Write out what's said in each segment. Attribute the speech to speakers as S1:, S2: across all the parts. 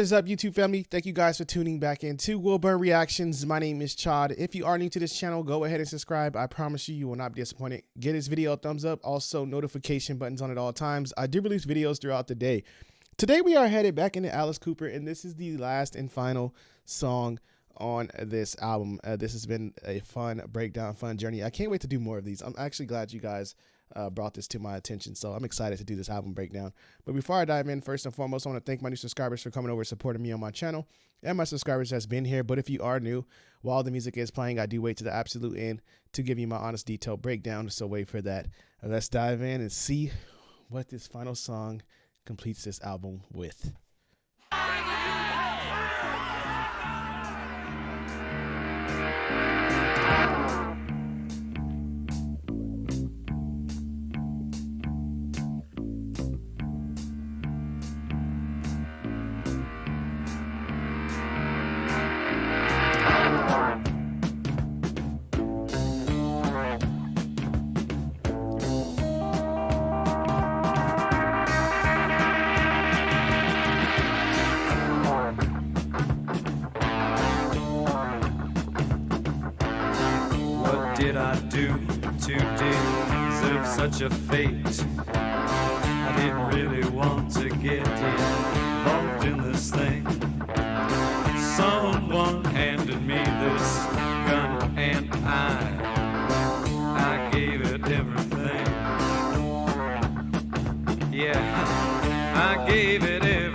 S1: is up, YouTube family? Thank you guys for tuning back into Wilburn Reactions. My name is Chod. If you are new to this channel, go ahead and subscribe. I promise you, you will not be disappointed. Get this video a thumbs up. Also, notification buttons on at all times. I do release videos throughout the day. Today, we are headed back into Alice Cooper, and this is the last and final song on this album. This has been a fun breakdown, fun journey. I can't wait to do more of these. I'm actually glad you guys brought this to my attention, so I'm excited to do this album breakdown. But before I dive in, first and foremost, I want to thank my new subscribers for coming over and supporting me on my channel, and my subscribers that's been here. But if you are new, while the music is playing, I do wait to the absolute end to give you my honest, detailed breakdown, so wait for that. Let's dive in and see what this final song completes this album with.
S2: Did I do to deserve such a fate? I didn't really want to get involved in this thing. Someone handed me this gun and I gave it everything. Yeah, I gave it everything.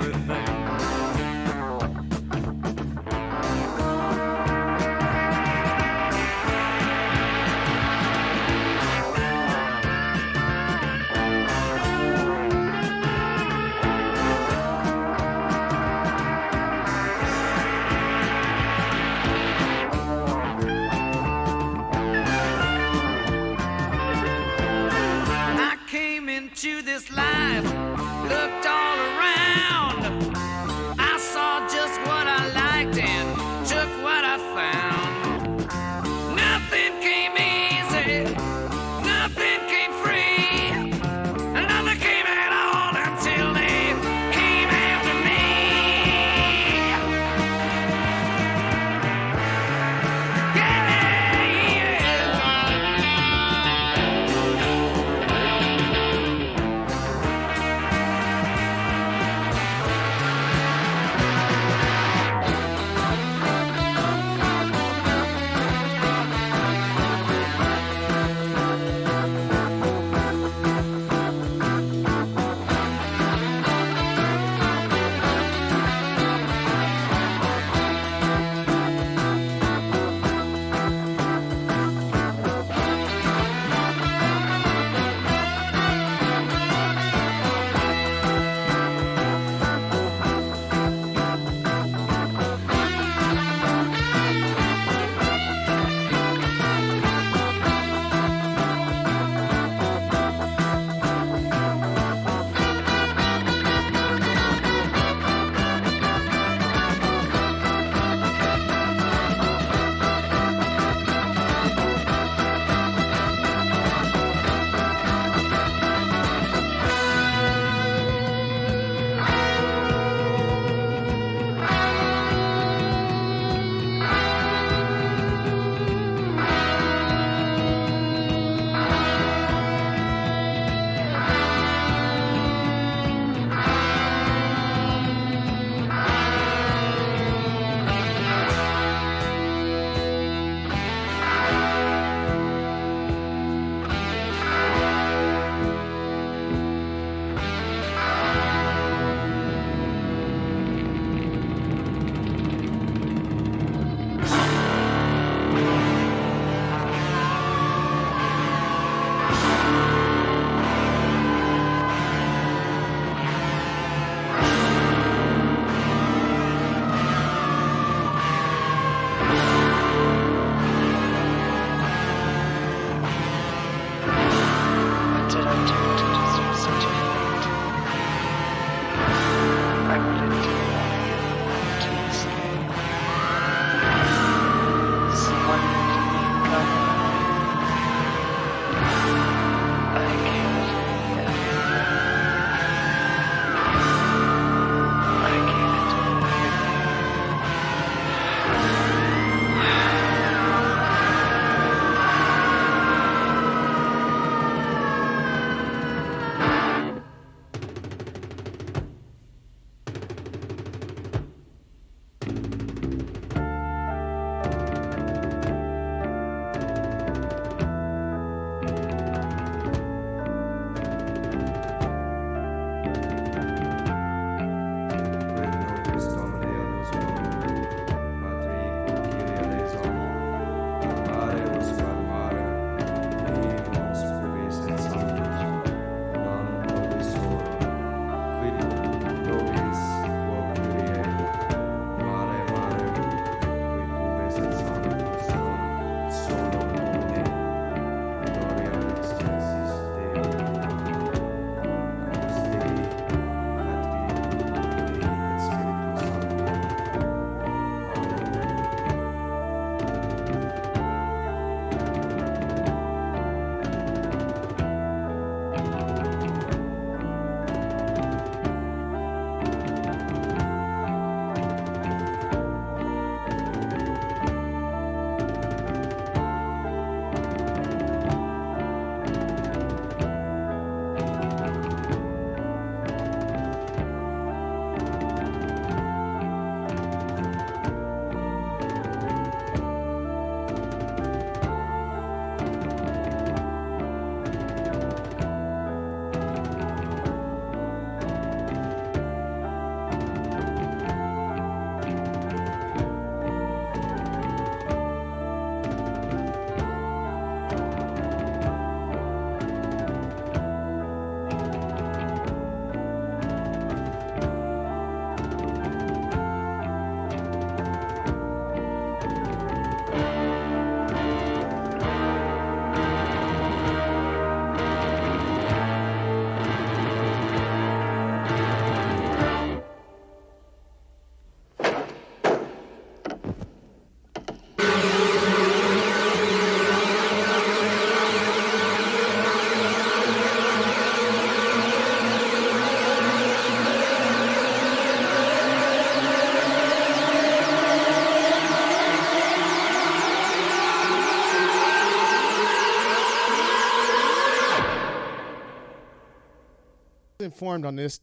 S1: informed on this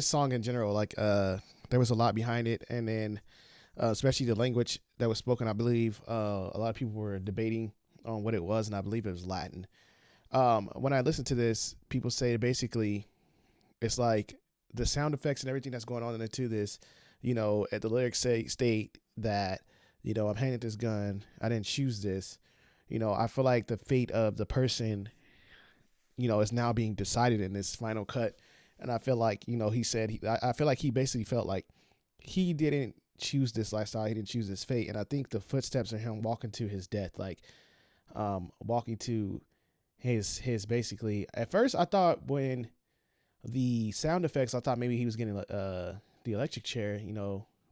S1: song in general. Like there was a lot behind it, and then especially the language that was spoken. I believe a lot of people were debating on what it was, and I believe it was Latin. When I listen to this, people say basically it's like the sound effects and everything that's going on into this, at the lyrics state that, I'm handed this gun. I didn't choose this. I feel like the fate of the person, is now being decided in this final cut. And I feel like, he said, I feel like he basically felt like he didn't choose this lifestyle. He didn't choose this fate. And I think the footsteps of him walking to his death, like walking to his basically, at first I thought when the sound effects, I thought maybe he was getting the electric chair,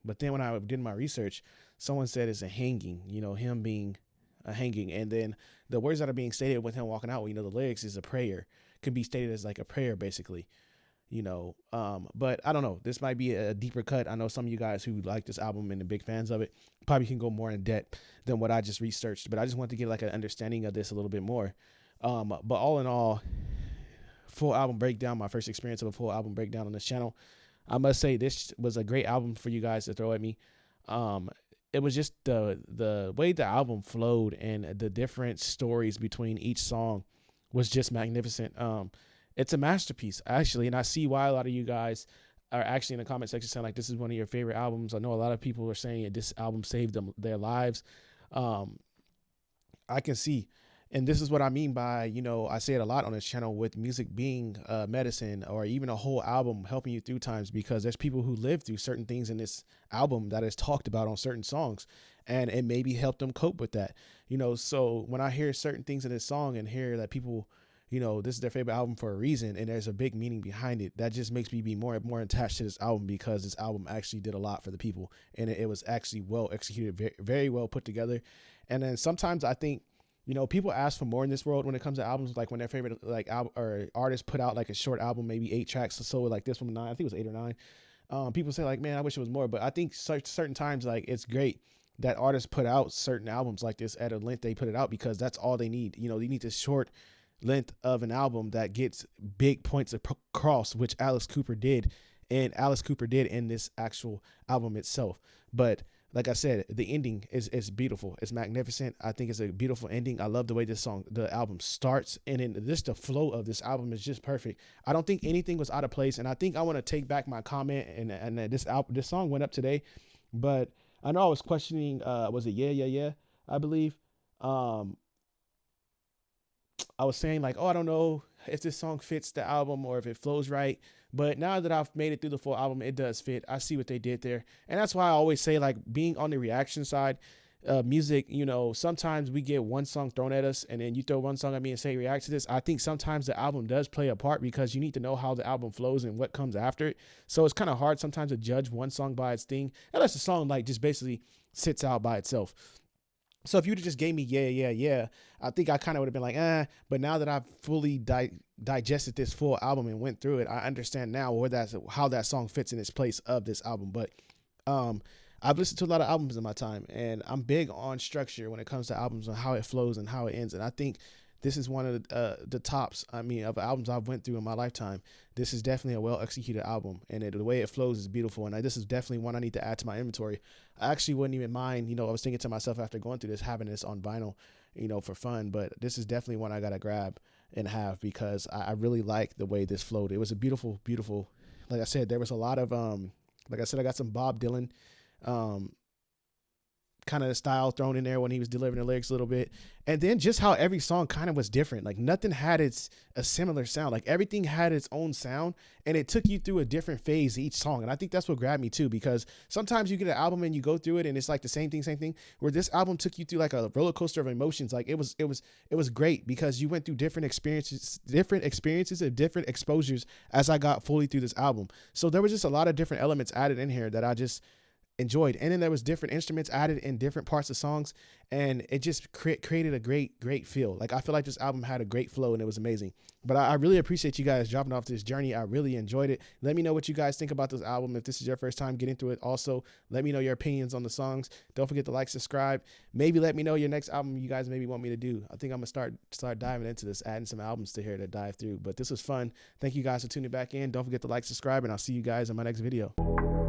S1: but then when I did my research, someone said it's a hanging, him being a hanging. And then the words that are being stated with him walking out, the lyrics is a prayer, could be stated as like a prayer, basically, but I don't know. This might be a deeper cut. I know some of you guys who like this album and are big fans of it probably can go more in depth than what I just researched, but I just want to get like an understanding of this a little bit more. But all in all, full album breakdown, my first experience of a full album breakdown on this channel. I must say this was a great album for you guys to throw at me. It was just the way the album flowed and the different stories between each song was just magnificent. It's a masterpiece, actually, and I see why a lot of you guys are actually in the comment section saying like this is one of your favorite albums. I know a lot of people are saying this album saved their lives. I can see. And this is what I mean by, I say it a lot on this channel with music being medicine, or even a whole album helping you through times, because there's people who live through certain things in this album that is talked about on certain songs, and it maybe helped them cope with that. So when I hear certain things in this song and hear that people, this is their favorite album for a reason, and there's a big meaning behind it, that just makes me be more attached to this album, because this album actually did a lot for the people, and it was actually well executed, very, very well put together. And then sometimes I think, people ask for more in this world when it comes to albums, like when their favorite album or artists put out like a short album, maybe 8 tracks or so, like this one, 9, I think it was 8 or 9. People say like, man, I wish it was more, but I think certain times, like, it's great that artists put out certain albums like this at a length they put it out, because that's all they need. They need this short length of an album that gets big points across, which Alice Cooper did in this actual album itself. But like I said, the ending is beautiful. It's magnificent. I think it's a beautiful ending. I love the way the album starts, and then just the flow of this album is just perfect. I don't think anything was out of place, and I think I want to take back my comment. And this song went up today, but I know I was questioning. Was it Yeah? I believe. I was saying like, oh, I don't know if this song fits the album or if it flows right. But now that I've made it through the full album, it does fit. I see what they did there. And that's why I always say, like, being on the reaction side, music, sometimes we get one song thrown at us and then you throw one song at me and say, react to this. I think sometimes the album does play a part, because you need to know how the album flows and what comes after it. So it's kind of hard sometimes to judge one song by its thing, unless the song like just basically sits out by itself. So if you just gave me yeah, I think I kind of would have been like, but now that I've fully digested this full album and went through it, I understand now how that song fits in its place of this album. But I've listened to a lot of albums in my time, and I'm big on structure when it comes to albums and how it flows and how it ends. And I think this is one of the tops, of albums I've went through in my lifetime. This is definitely a well-executed album, and the way it flows is beautiful. And this is definitely one I need to add to my inventory. I actually wouldn't even mind, I was thinking to myself after going through this, having this on vinyl, for fun. But this is definitely one I got to grab and have, because I really like the way this flowed. It was a beautiful, beautiful, like I said, there was a lot of, like I said, I got some Bob Dylan, kind of style thrown in there when he was delivering the lyrics a little bit. And then just how every song kind of was different. Like nothing had a similar sound. Like everything had its own sound, and it took you through a different phase each song. And I think that's what grabbed me too, because sometimes you get an album and you go through it and it's like the same thing, where this album took you through like a roller coaster of emotions. Like it was great, because you went through different experiences and different exposures as I got fully through this album. So there was just a lot of different elements added in here that enjoyed. And then there was different instruments added in different parts of songs, and it just created a great feel. Like, I feel like this album had a great flow and it was amazing. But I really appreciate you guys dropping off this journey. I really enjoyed it. Let me know what you guys think about this album. If this is your first time getting through it, also let me know your opinions on the songs. Don't forget to like, subscribe. Maybe let me know your next album you guys maybe want me to do. I think I'm gonna start diving into this, adding some albums to here to dive through. But this was fun. Thank you guys for tuning back in. Don't forget to like, subscribe, and I'll see you guys in my next video.